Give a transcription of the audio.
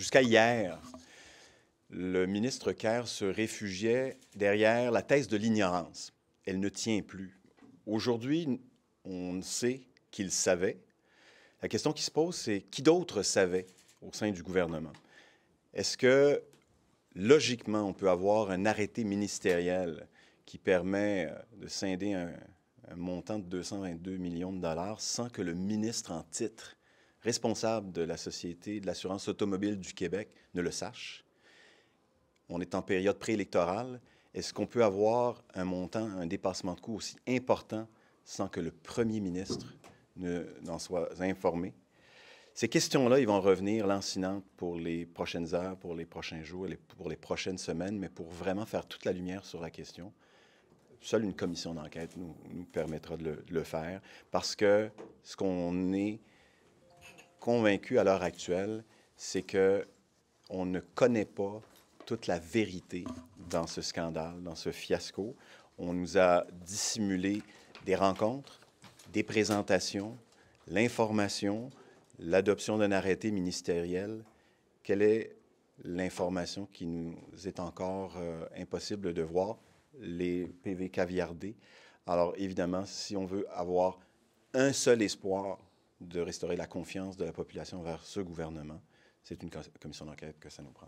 Jusqu'à hier, le ministre Kerr se réfugiait derrière la thèse de l'ignorance. Elle ne tient plus. Aujourd'hui, on sait qu'il savait. La question qui se pose, c'est qui d'autre savait au sein du gouvernement? Est-ce que, logiquement, on peut avoir un arrêté ministériel qui permet de scinder un montant de 222 millions de dollars sans que le ministre en titre, responsable de la Société de l'assurance automobile du Québec, ne le sache? On est en période préélectorale. Est-ce qu'on peut avoir un montant, un dépassement de coûts aussi important sans que le premier ministre n'en soit informé? Ces questions-là, ils vont revenir lancinantes pour les prochaines heures, pour les prochains jours, pour les prochaines semaines, mais pour vraiment faire toute la lumière sur la question, seule une commission d'enquête nous permettra de le faire, parce que ce qu'on est convaincu à l'heure actuelle, c'est qu'on ne connaît pas toute la vérité dans ce scandale, dans ce fiasco. On nous a dissimulé des rencontres, des présentations, l'information, l'adoption d'un arrêté ministériel. Quelle est l'information qui nous est encore impossible de voir? Les PV caviardés. Alors, évidemment, si on veut avoir un seul espoir de restaurer la confiance de la population vers ce gouvernement, c'est une commission d'enquête que ça nous prend.